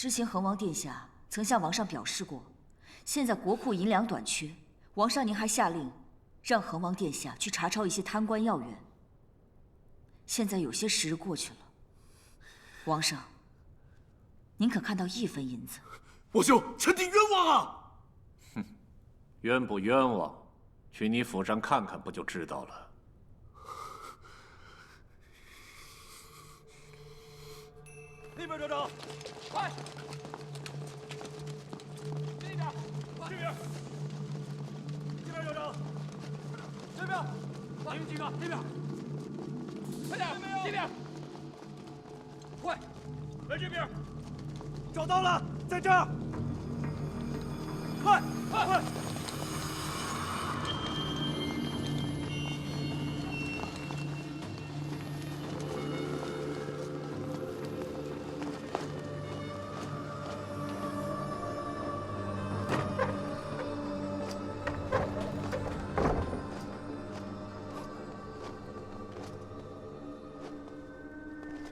之前恒王殿下曾向王上表示过，现在国库银两短缺，王上您还下令让恒王殿下去查抄一些贪官要员。现在有些时日过去了，王上，您可看到1分银子？我兄，臣弟冤枉啊！哼，冤不冤枉，去你府上看看不就知道了。 那边找找，快！这边，这边，这边找找，这边，你们几个这边，快点，这边，快，来这边，找到了，在这儿，快，快，快！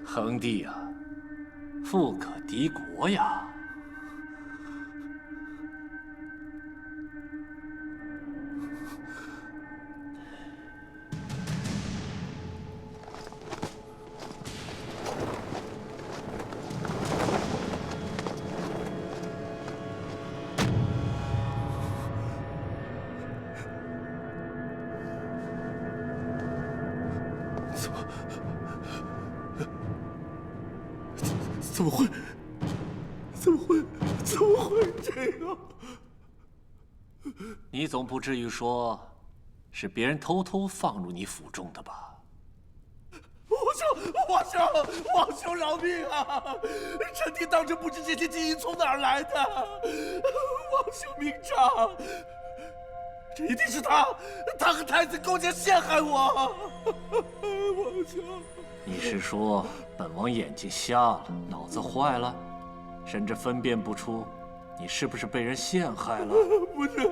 恒帝啊，富可敌国呀！怎么会？怎么会这样？你总不至于说，是别人偷偷放入你府中的吧？皇兄饶命啊！臣弟当真不知这些金银从哪儿来的。皇兄明察，这一定是他和太子勾结陷害我。皇兄。 你是说本王眼睛瞎了，脑子坏了，甚至分辨不出你是不是被人陷害了？不是，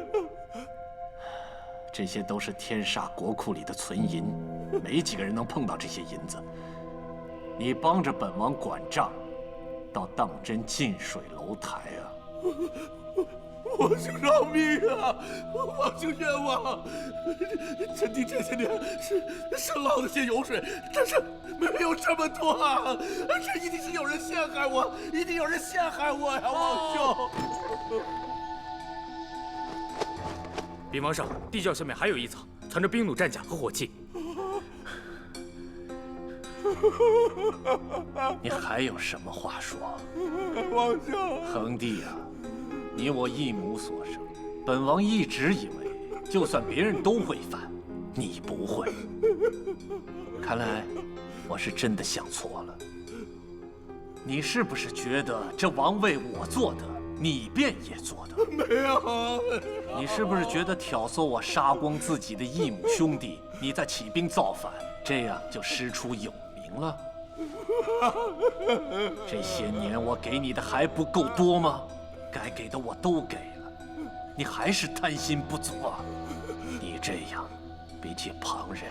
这些都是天煞国库里的存银，没几个人能碰到这些银子。你帮着本王管账，倒当真近水楼台啊！皇兄饶命啊！皇兄冤枉！臣弟这些年是捞了些油水，但是没有这么多啊！这一定是有人陷害我，一定有人陷害我呀！皇兄，禀王上，地窖下面还有一层，藏着兵弩战甲和火器。你还有什么话说？皇兄，恒帝啊！ 你我一母所生，本王一直以为，就算别人都会犯，你不会。看来我是真的想错了。你是不是觉得这王位我做的，你便也做的？没有。你是不是觉得挑唆我杀光自己的异母兄弟，你再起兵造反，这样就师出有名了？这些年我给你的还不够多吗？ 该给的我都给了，你还是贪心不足啊！你这样，比起旁人，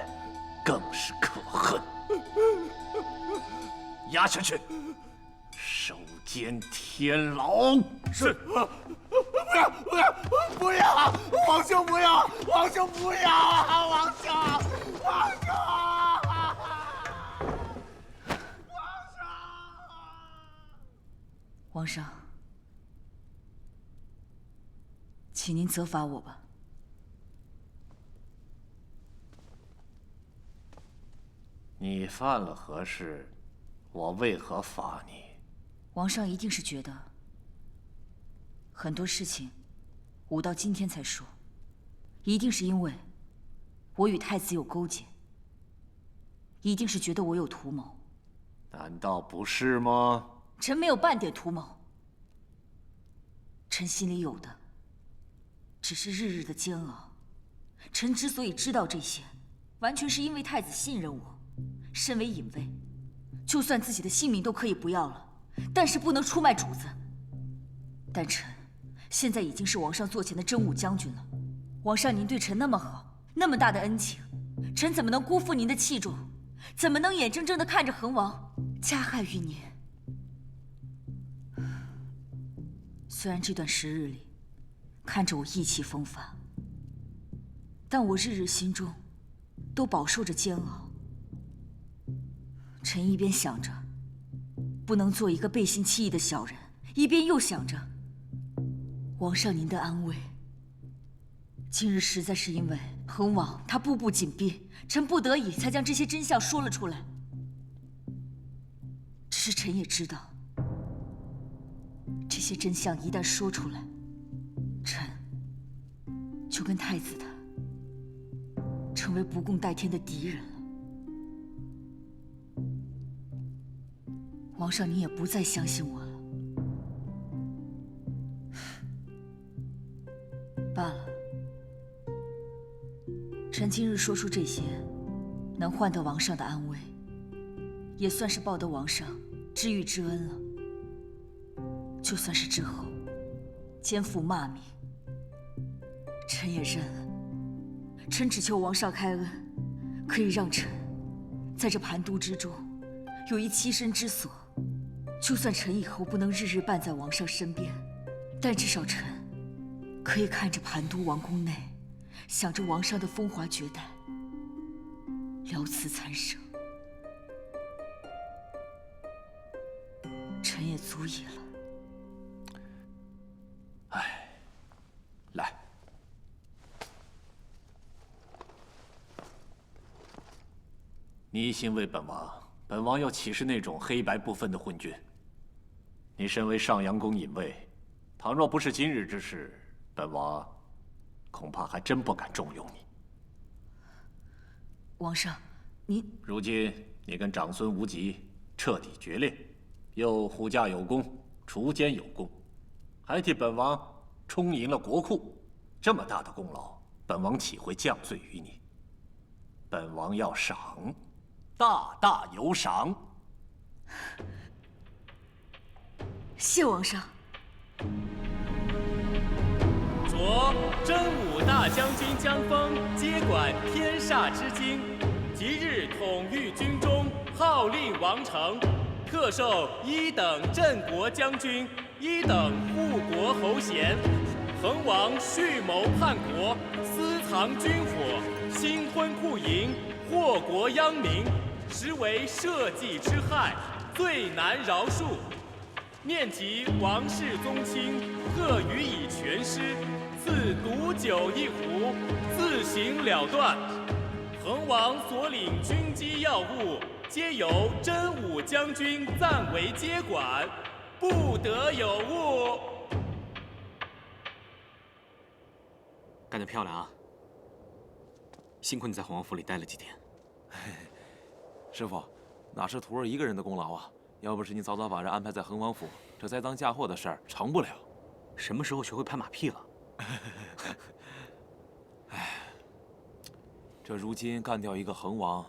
更是可恨。押下去，手监天牢。是。不要！皇兄不要！皇兄不要！皇兄！皇兄！皇上。 请您责罚我吧。你犯了何事？我为何罚你？皇上一定是觉得很多事情吾到今天才说，一定是因为我与太子有勾结，一定是觉得我有图谋。难道不是吗？臣没有半点图谋，臣心里有的。 只是日日的煎熬。臣之所以知道这些，完全是因为太子信任我。身为隐卫，就算自己的性命都可以不要了，但是不能出卖主子。但臣现在已经是王上座前的真武将军了，皇上您对臣那么好，那么大的恩情，臣怎么能辜负您的器重？怎么能眼睁睁地看着恒王加害于您？虽然这段时日里，看着我意气风发，但我日日心中都饱受着煎熬。臣一边想着不能做一个背信弃义的小人，一边又想着皇上您的安危。今日实在是因为恒王他步步紧逼，臣不得已才将这些真相说了出来。只是臣也知道，这些真相一旦说出来，臣就跟太子他成为不共戴天的敌人了。皇上您也不再相信我了。罢了，臣今日说出这些，能换得王上的安危，也算是报得王上知遇之恩了。就算是之后肩负骂名，臣也认了。臣只求王上开恩，可以让臣在这盘都之中有一栖身之所。就算臣以后不能日日伴在王上身边，但至少臣可以看着盘都王宫内，想着王上的风华绝代，聊此残生，臣也足矣了。哎，来，你行为本王，本王又岂是那种黑白不分的昏君？你身为上阳宫隐卫，倘若不是今日之事，本王恐怕还真不敢重用你。王上，您如今你跟长孙无极彻底决裂，又护驾有功，除奸有功，还替本王充盈了国库，这么大的功劳，本王岂会降罪于你？本王要赏，大大有赏。谢王上。着真武大将军江峰接管天煞之京，即日统御军中，号令王城，特授1等镇国将军、1等护国侯衔。恒王蓄谋叛国，私藏军火，兴吞库营，祸国殃民，实为社稷之害，最难饶恕。念及王室宗亲，特予以全尸，赐毒酒1壶，自行了断。恒王所领军机要务，皆由真武将军暂为接管，不得有误。干得漂亮啊！幸亏你在恒王府里待了几天。师傅，哪是徒儿一个人的功劳啊？要不是你早早把人安排在恒王府，这栽赃嫁祸的事儿成不了。什么时候学会拍马屁了？哎，这如今干掉一个恒王，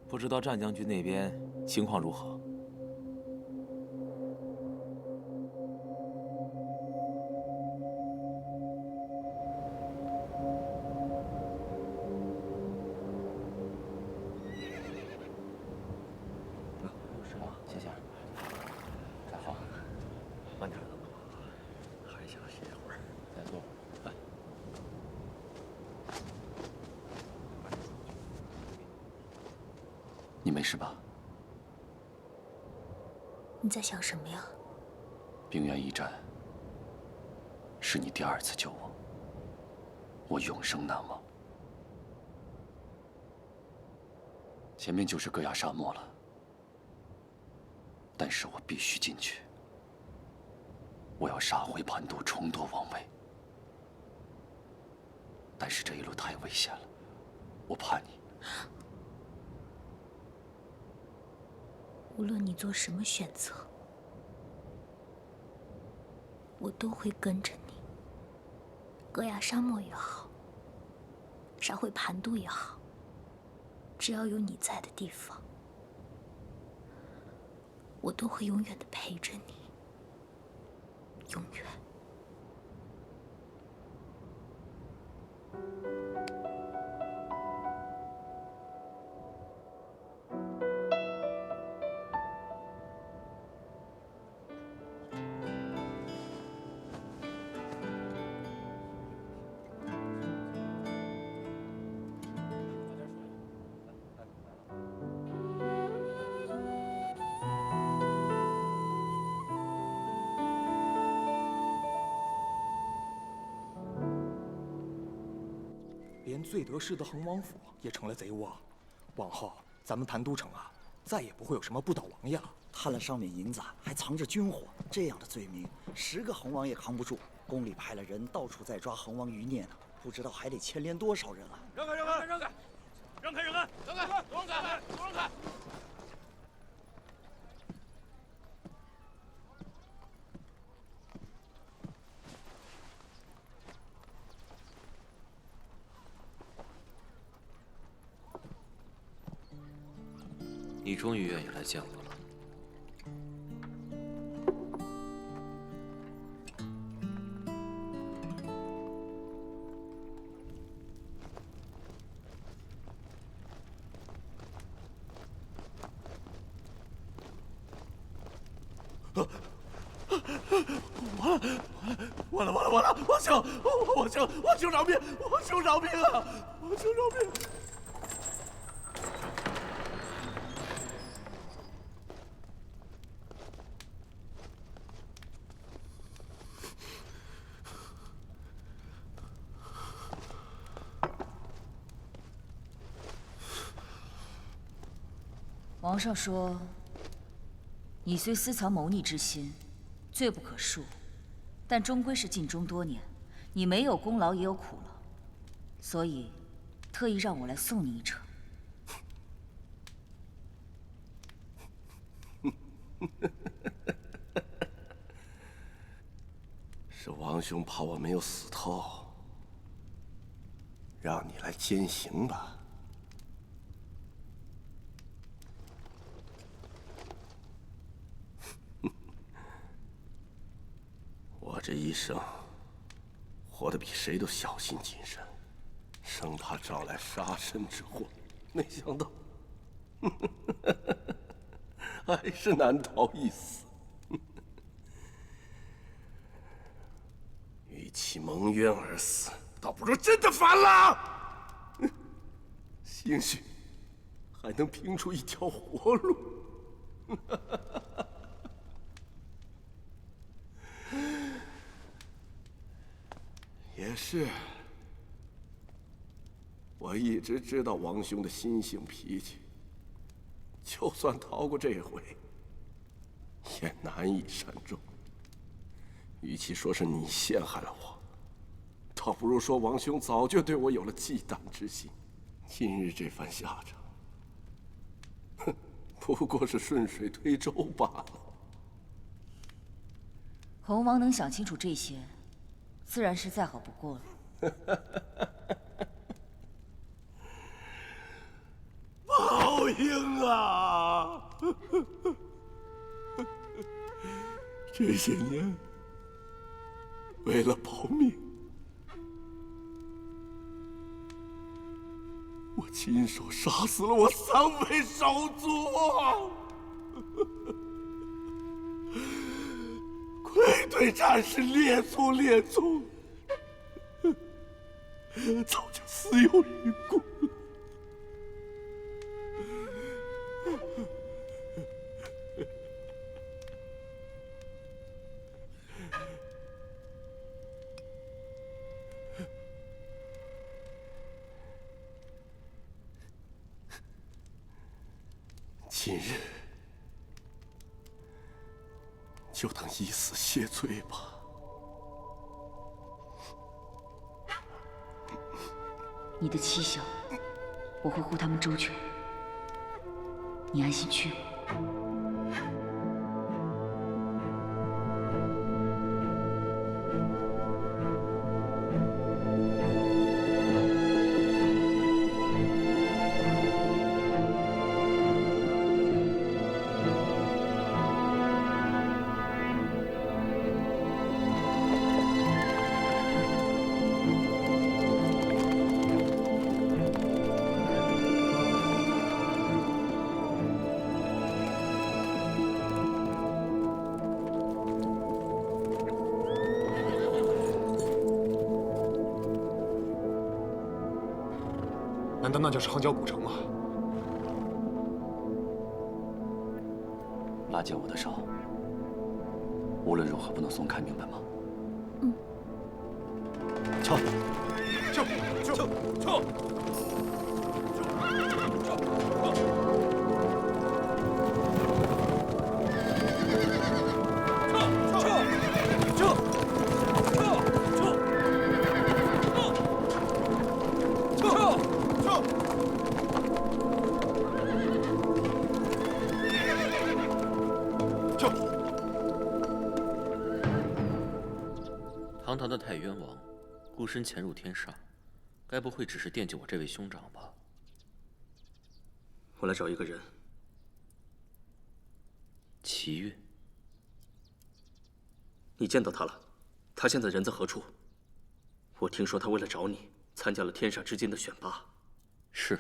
不知道战将军那边情况如何？谢谢。再放，慢点。还想歇会儿，再坐会儿。你没事吧？你在想什么呀？冰原一战是你第2次救我，我永生难忘。前面就是戈雅沙漠了，但是我必须进去。我要杀回盘都，重夺王位。但是这一路太危险了，我怕你。无论你做什么选择，我都会跟着你。戈雅沙漠也好，杀回盘都也好，只要有你在的地方，我都会永远的陪着你，永远。年最得势的恒王府也成了贼窝，往后咱们谭都城啊，再也不会有什么不倒王爷了。贪了上面银子，还藏着军火，这样的罪名，10个恒王也扛不住。宫里派了人到处在抓恒王余孽呢，不知道还得牵连多少人啊！让开！让开！让开！让开！让开！让开！让开！让开！你终于愿意来见我了。完了！王兄饶命！王兄饶命啊！王兄饶命！王上说，你虽私藏谋逆之心，罪不可恕，但终归是尽忠多年，你没有功劳也有苦劳，所以特意让我来送你一程。是王兄怕我没有死透，让你来监刑吧。我这一生活得比谁都小心谨慎，生怕招来杀身之祸，没想到还是难逃一死。与其蒙冤而死，倒不如真的反了。兴许还能拼出一条活路。也是，我一直知道王兄的心性脾气，就算逃过这回，也难以善终。与其说是你陷害了我，倒不如说王兄早就对我有了忌惮之心。今日这番下场，哼，不过是顺水推舟罢了。猴王能想清楚这些，自然是再好不过了。报应啊！这些年，为了保命，我亲手杀死了我3位手足，愧对战士列宗，早就死有余辜。今日就当以死谢罪吧。你的妻小，我会护他们周全，你安心去吧。难道那就是杭角古城吗？拉劫我的手，无论如何不能松开，明白吗？嗯。撤！堂堂的太渊王，孤身潜入天煞，该不会只是惦记我这位兄长吧？我来找一个人。齐韵，你见到他了？他现在人在何处？我听说他为了找你，参加了天煞之间的选拔。是。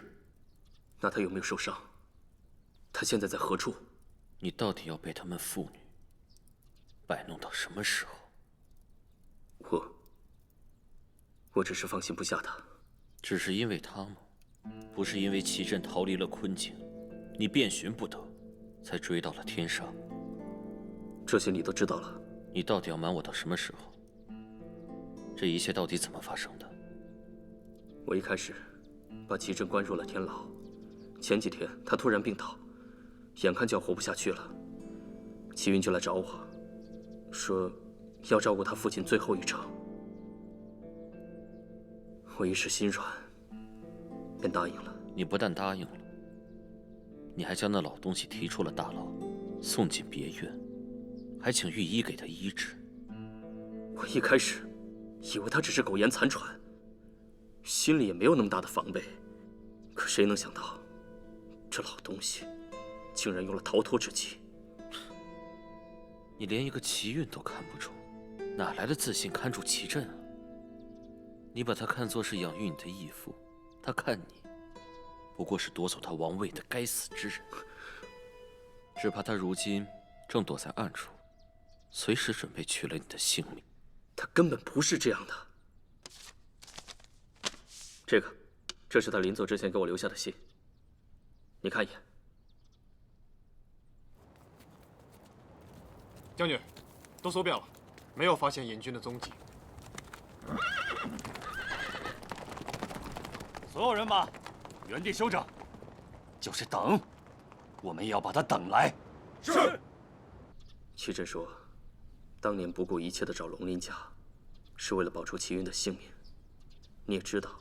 那他有没有受伤？他现在在何处？你到底要被他们父女摆弄到什么时候？我只是放心不下他。只是因为他吗？不是因为齐震逃离了困境，你遍寻不得，才追到了天煞。这些你都知道了。你到底要瞒我到什么时候？这一切到底怎么发生的？我一开始把齐震关入了天牢，前几天他突然病倒，眼看就要活不下去了。齐云就来找我，说要照顾他父亲最后一程。我一时心软，便答应了。你不但答应了，你还将那老东西提出了大牢，送进别院，还请御医给他医治。我一开始以为他只是苟延残喘，心里也没有那么大的防备。可谁能想到，这老东西竟然用了逃脱之计。你连一个齐韵都看不住，哪来的自信看住齐震啊？你把他看作是养育你的义父，他看你不过是夺走他王位的该死之人。只怕他如今正躲在暗处，随时准备取了你的性命。他根本不是这样的。这是他临走之前给我留下的信，你看一眼。将军，都搜遍了，没有发现隐军的踪迹。所有人马，原地休整，就是等，我们也要把他等来。是。齐震说，当年不顾一切的找龙鳞甲，是为了保住齐云的性命。你也知道，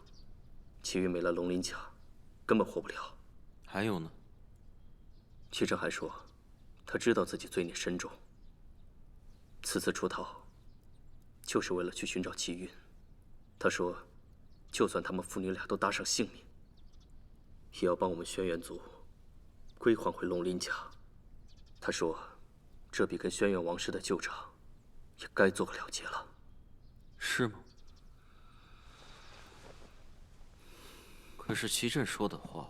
齐云没了龙鳞甲，根本活不了。还有呢？齐震还说，他知道自己罪孽深重，此次出逃，就是为了去寻找齐云。他说，就算他们父女俩都搭上性命，也要帮我们轩辕族归还回龙鳞甲。他说，这比跟轩辕王室的旧账也该做个了结了。是吗？可是齐震说的话，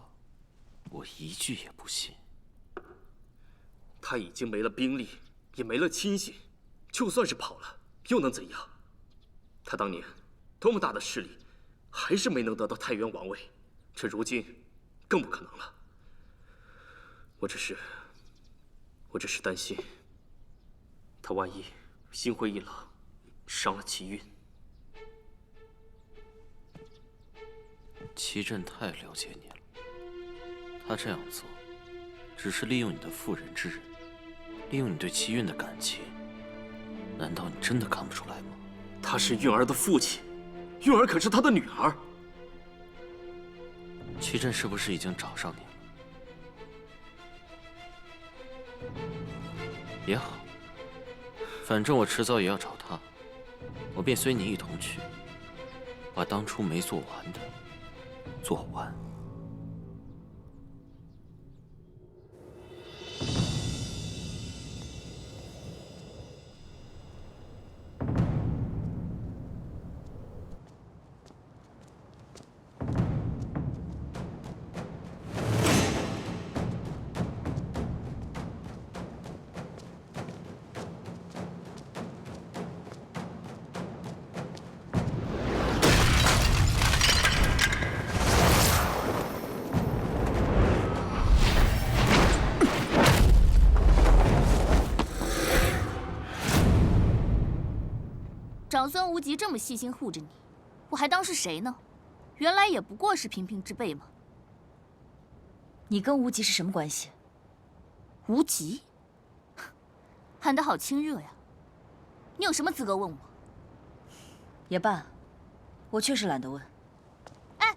我一句也不信。他已经没了兵力，也没了亲信，就算是跑了，又能怎样？他当年多么大的势力，还是没能得到太原王位，这如今更不可能了。我只是担心，他万一心灰意冷，伤了齐韵。齐震太了解你了，他这样做，只是利用你的妇人之仁，利用你对齐韵的感情。难道你真的看不出来吗？他是韵儿的父亲，韵儿可是他的女儿。齐震是不是已经找上你了？也好，反正我迟早也要找他，我便随你一同去，把当初没做完的做完。长孙无极这么细心护着你，我还当是谁呢？原来也不过是平平之辈嘛。你跟无极是什么关系？无极，喊得好亲热呀！你有什么资格问我？也罢，我确实懒得问。哎，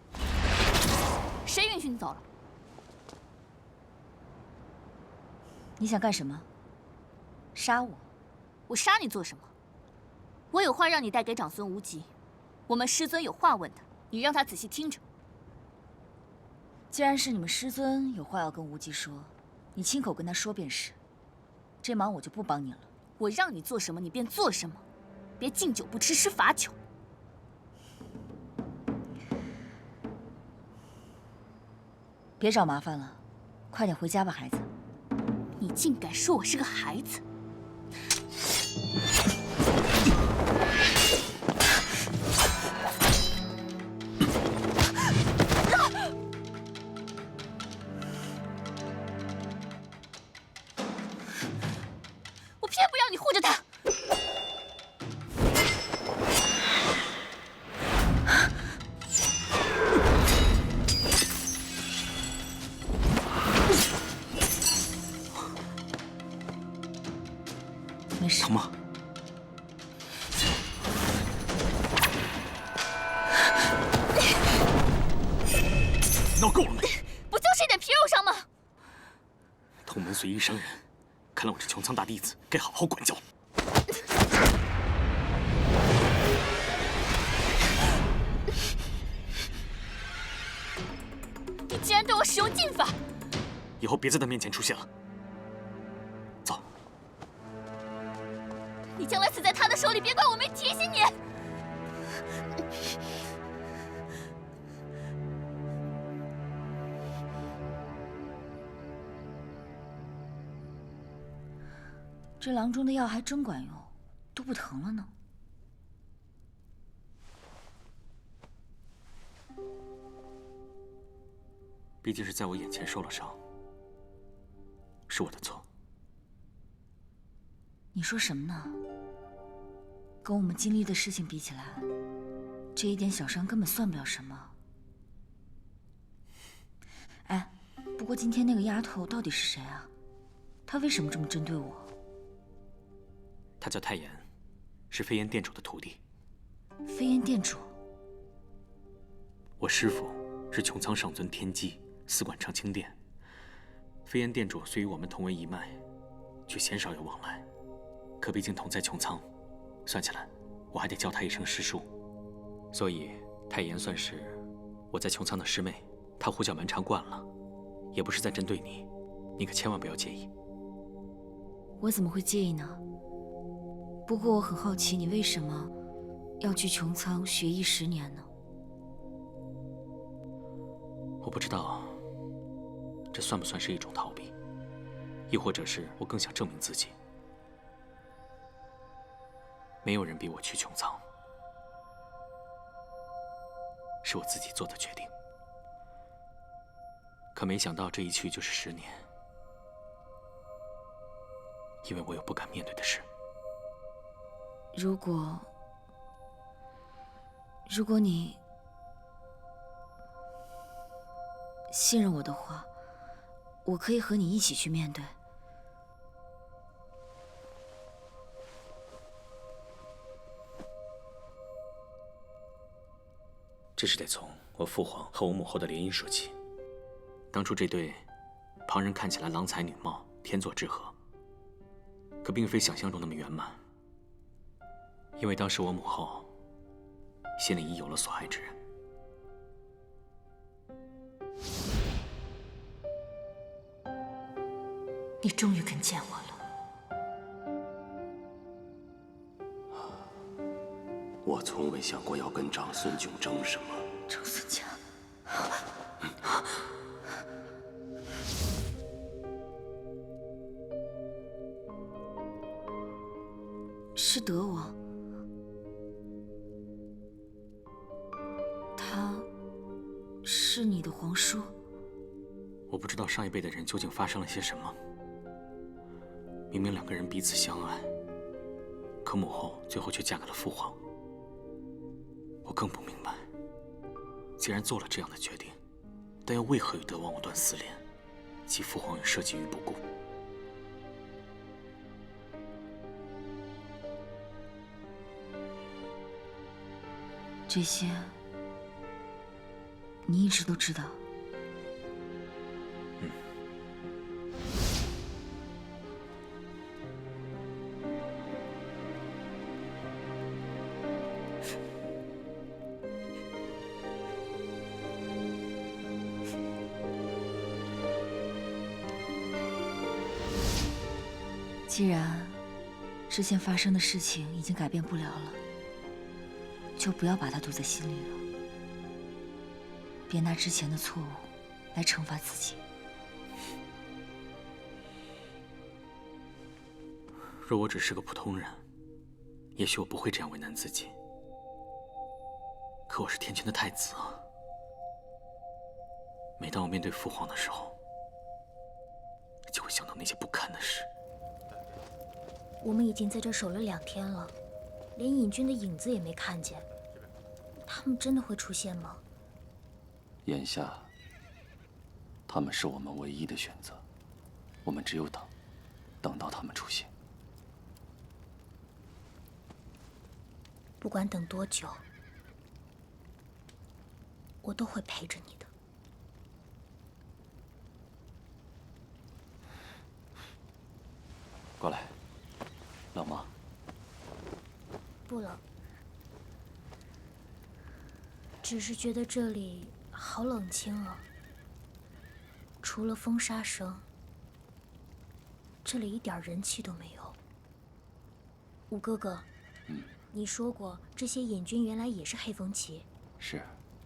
谁允许你走了？你想干什么？杀我？我杀你做什么？我有话让你带给长孙无极，我们师尊有话问他，你让他仔细听着。既然是你们师尊有话要跟无极说，你亲口跟他说便是。这忙我就不帮你了。我让你做什么，你便做什么，别敬酒不吃吃罚酒。别找麻烦了，快点回家吧，孩子。你竟敢说我是个孩子！我偏不让你护着他！没事。疼吗？闹够了没？不就是一点皮肉伤吗？同门随一生人，看来我这穹苍大弟子该好好管教。你竟然对我使用禁法！以后别在他面前出现了。走。你将来死在他的手里，别怪我没提醒你。这郎中的药还真管用，都不疼了呢。毕竟是在我眼前受了伤，是我的错。你说什么呢？跟我们经历的事情比起来，这一点小伤根本算不了什么。哎，不过今天那个丫头到底是谁啊？她为什么这么针对我？他叫太炎，是飞燕店主的徒弟。飞燕店主？我师父是穹苍上尊天机，司管长青殿。飞燕店主虽与我们同为一脉，却鲜少有往来。可毕竟同在穹苍，算起来我还得叫他一声师叔。所以太炎算是我在穹苍的师妹，他胡搅蛮缠惯了，也不是在针对你，你可千万不要介意。我怎么会介意呢？不过我很好奇，你为什么要去穹苍学艺10年呢？我不知道，这算不算是一种逃避，亦或者是我更想证明自己。没有人逼我去穹苍，是我自己做的决定。可没想到这一去就是10年，因为我有不敢面对的事。如果你信任我的话，我可以和你一起去面对。这是得从我父皇和我母后的联姻说起。当初这对旁人看起来郎才女貌、天作之合，可并非想象中那么圆满。因为当时我母后心里已有了所爱之人。你终于肯见我了。我从未想过要跟长孙九争什么。长孙家，是德王。他是你的皇叔。我不知道上一辈的人究竟发生了些什么。明明2个人彼此相爱，可母后最后却嫁给了父皇。我更不明白，既然做了这样的决定，但又为何与德王藕断丝连，其父皇又涉及于不顾？这些你一直都知道。既然之前发生的事情已经改变不了了，就不要把它堵在心里了。别拿之前的错误来惩罚自己。若我只是个普通人，也许我不会这样为难自己。可我是天权的太子啊！每当我面对父皇的时候，就会想到那些不堪的事。我们已经在这守了2天了，连隐军的影子也没看见。他们真的会出现吗？眼下，他们是我们唯一的选择，我们只有等，等到他们出现。不管等多久，我都会陪着你的。过来，冷吗？不冷，只是觉得这里好冷清啊。除了风沙声，这里一点人气都没有。五哥哥，你说过这些隐军原来也是黑风旗，是。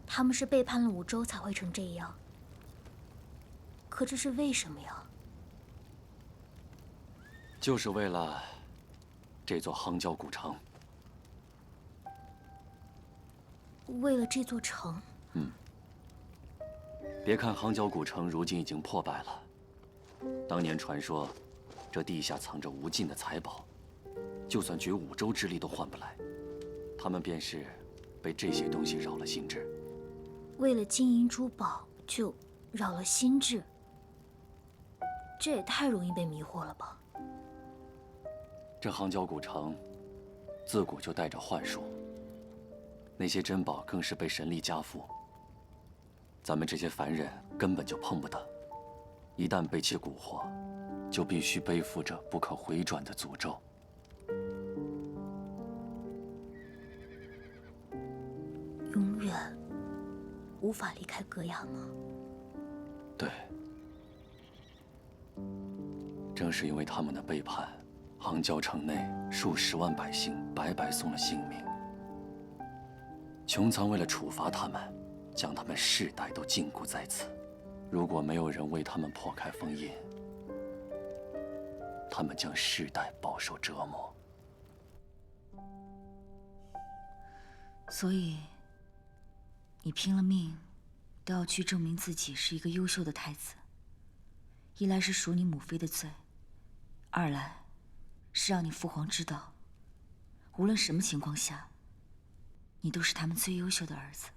他们是背叛了五州才会成这样。可这是为什么呀？就是为了这座夯郊古城。为了这座城？别看夯郊古城如今已经破败了，当年传说这地下藏着无尽的财宝，就算绝五州之力都换不来。他们便是被这些东西扰了心智。为了金银珠宝就扰了心智，这也太容易被迷惑了吧？这夯郊古城自古就带着幻术，那些珍宝更是被神力加附，咱们这些凡人根本就碰不得。一旦被其蛊惑，就必须背负着不可回转的诅咒。永远无法离开戈雅吗？对，正是因为他们的背叛，夯郊城内数十万百姓白白送了性命。穹苍为了处罚他们，将他们世代都禁锢在此。如果没有人为他们破开封印，他们将世代饱受折磨。所以，你拼了命都要去证明自己是一个优秀的太子。一来是赎你母妃的罪，二来是让你父皇知道，无论什么情况下，你都是他们最优秀的儿子。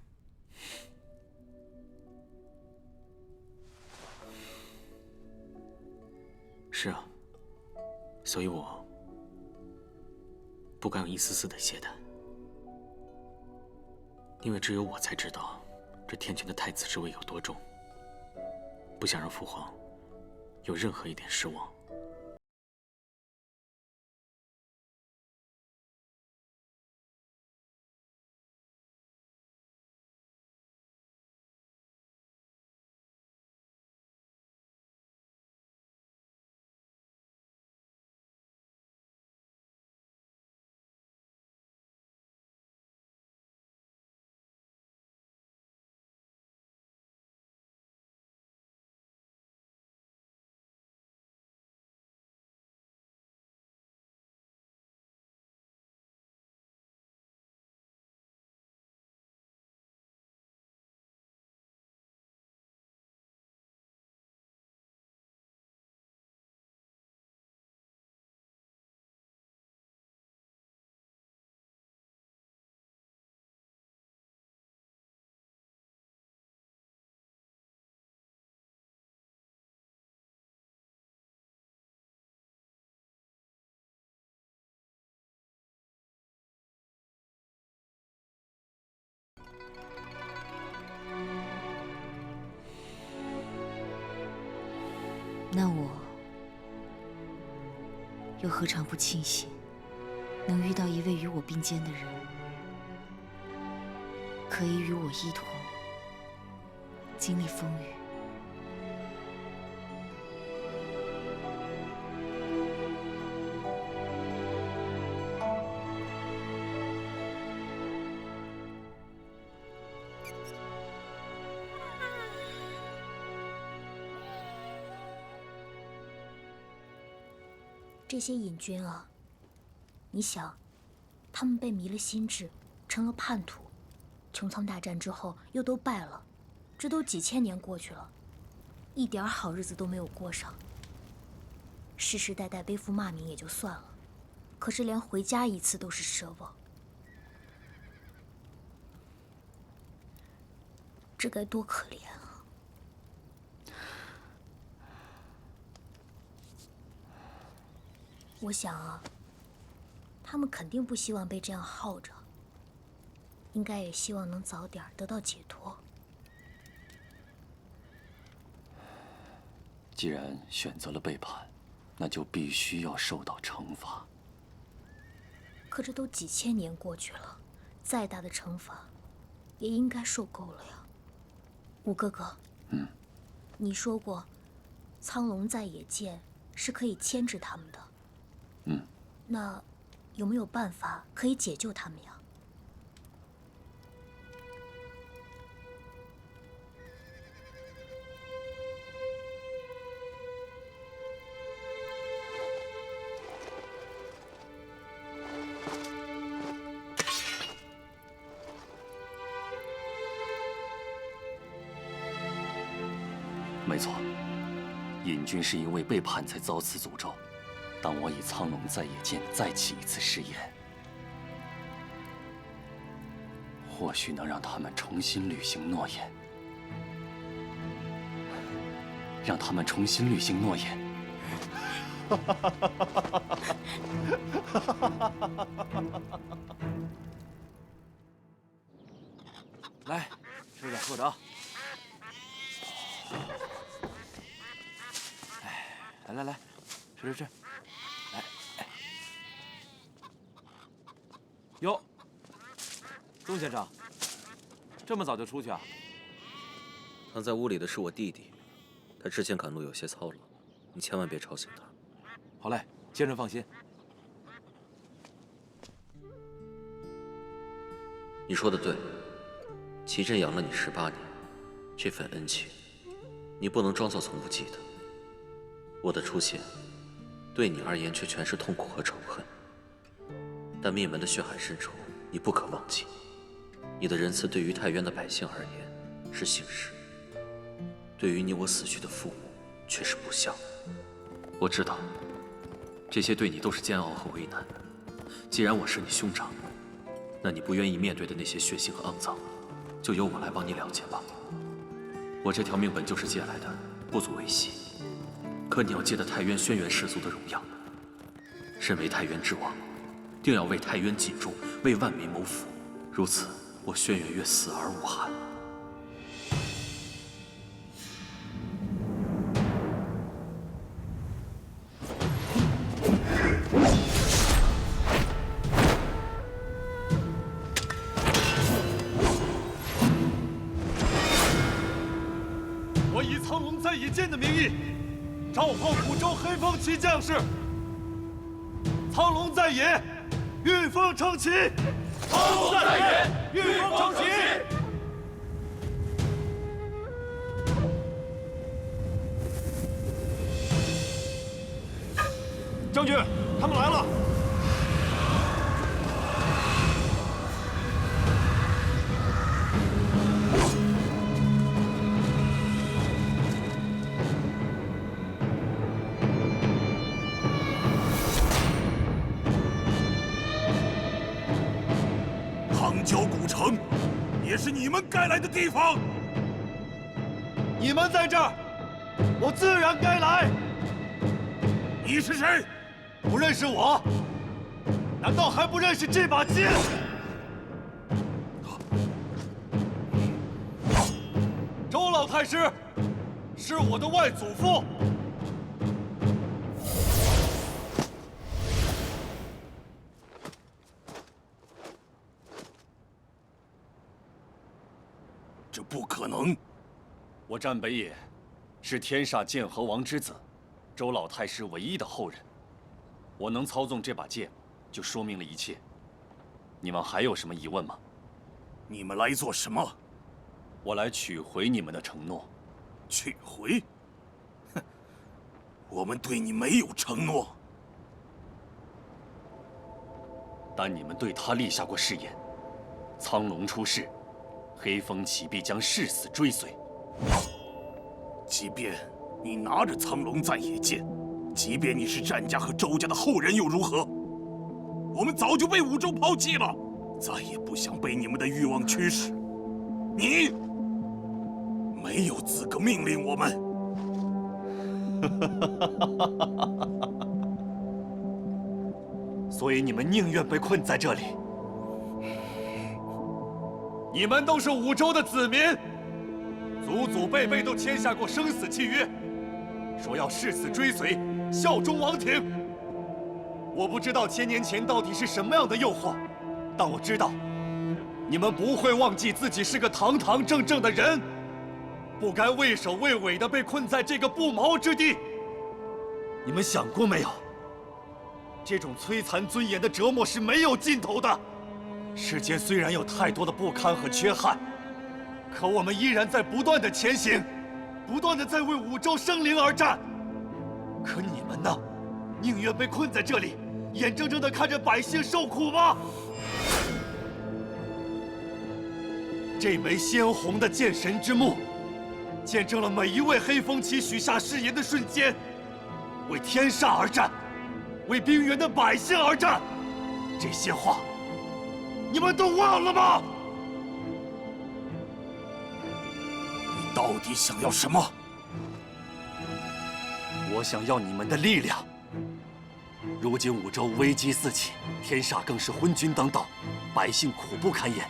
是啊，所以我不敢有一丝丝的懈怠，因为只有我才知道这天权的太子之位有多重，不想让父皇有任何一点失望。那我又何尝不庆幸能遇到一位与我并肩的人，可以与我一同经历风雨。这些隐军啊，你想，他们被迷了心智，成了叛徒，穹苍大战之后又都败了，这都几千年过去了，一点好日子都没有过上。世世代代背负骂名也就算了，可是连回家一次都是奢望，这该多可怜啊！我想啊，他们肯定不希望被这样耗着，应该也希望能早点得到解脱。既然选择了背叛，那就必须要受到惩罚。可这都几千年过去了，再大的惩罚，也应该受够了呀。五哥哥，你说过，苍龙在野剑是可以牵制他们的。那有没有办法可以解救他们呀？没错，隐军是因为背叛才遭此诅咒。当我以苍龙在野剑再起一次誓言，或许能让他们重新履行诺言，让他们重新履行诺言。来，吃着喝着啊！来，吃。来，哟，钟先生，这么早就出去啊？躺在屋里的是我弟弟，他之前赶路有些操劳，你千万别吵醒他。好嘞，先生放心。你说的对，齐震养了你18年，这份恩情，你不能装作从不记得。我的出现，对你而言却全是痛苦和仇恨。但灭门的血海深仇，你不可忘记。你的仁慈对于太原的百姓而言是幸事，对于你我死去的父母却是不孝。我知道，这些对你都是煎熬和为难。既然我是你兄长，那你不愿意面对的那些血腥和肮脏，就由我来帮你了结吧。我这条命本就是借来的，不足为惜。可你要借得太原轩辕氏族的荣耀。身为太原之王，定要为太原尽忠，为万民谋福。如此，我轩辕月死而无憾。我以苍龙在野剑的名义，召唤五州黑风旗将士。苍龙在野，御风撑旗！苍龙在野，御风撑旗！将军，他们来了！康郊古城，也是你们该来的地方。你们在这儿，我自然该来。你是谁？不认识我？难道还不认识这把剑？周老太师，是我的外祖父。这不可能！我战北野，是天煞剑河王之子，周老太师唯一的后人。我能操纵这把剑，就说明了一切。你们还有什么疑问吗？你们来做什么？我来取回你们的承诺。取回？哼！我们对你没有承诺。但你们对他立下过誓言：苍龙出世，黑风起必将誓死追随。即便你拿着苍龙在野剑，即便你是战家和周家的后人，又如何？我们早就被五州抛弃了，再也不想被你们的欲望驱使。你没有资格命令我们。所以你们宁愿被困在这里。你们都是五州的子民，祖祖辈辈都签下过生死契约，说要誓死追随，效忠王庭。我不知道千年前到底是什么样的诱惑，但我知道，你们不会忘记自己是个堂堂正正的人，不该畏首畏尾的被困在这个不毛之地。你们想过没有？这种摧残尊严的折磨是没有尽头的。世间虽然有太多的不堪和缺憾，可我们依然在不断的前行，不断的在为五州生灵而战。可你们呢？宁愿被困在这里，眼睁睁的看着百姓受苦吗？这枚鲜红的剑神之木，见证了每一位黑风旗许下誓言的瞬间，为天煞而战，为冰原的百姓而战。这些话，你们都忘了吗？你到底想要什么？我想要你们的力量。如今五州危机四起，天煞更是昏君当道，百姓苦不堪言。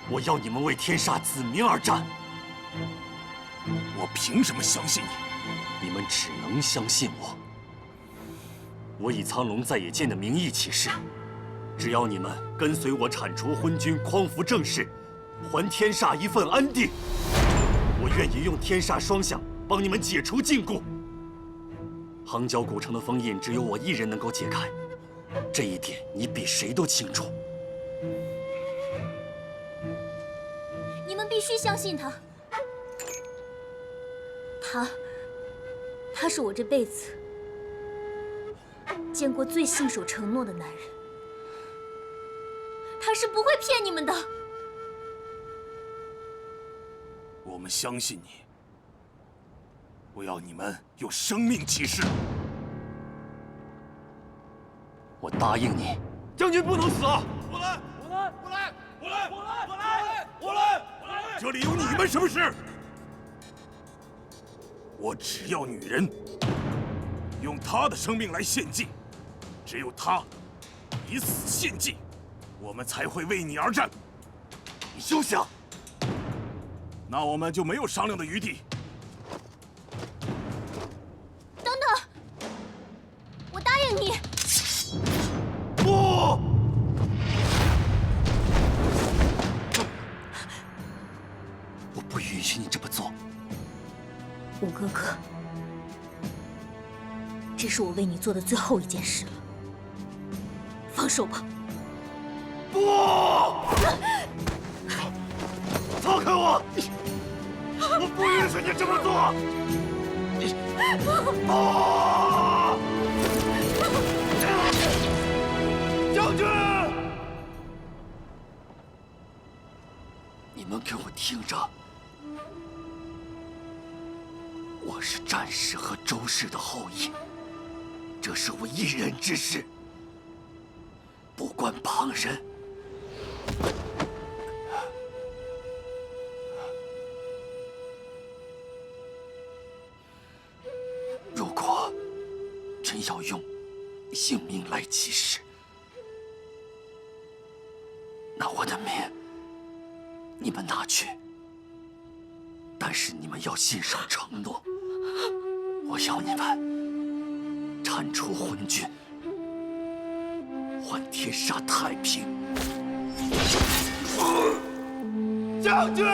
我要你们为天煞子民而战。我凭什么相信你？你们只能相信我。我以苍龙在野剑的名义起誓，只要你们跟随我铲除昏君，匡扶正室，还天煞一份安定，我愿意用天煞双响帮你们解除禁锢。杭郊古城的封印只有我一人能够解开，这一点你比谁都清楚。你们必须相信他，他是我这辈子见过最信守承诺的男人，他是不会骗你们的。我们相信你。我要你们用生命起誓。我答应你。将军不能死啊！我来！这里有你们什么事？我只要女人，用她的生命来献祭，只有她以死献祭，我们才会为你而战。你休想！那我们就没有商量的余地。等等，我答应你。不！我不允许你这么做。五哥哥，这是我为你做的最后一件事了，放手吧。不！放开我！我不允许你这么做！将军！你们给我听着，我是战氏和周氏的后裔，这是我一人之事，不关旁人。如果真要用性命来起誓，那我的命你们拿去，但是你们要信守承诺，我要你们铲除昏君，还天下太平。将军！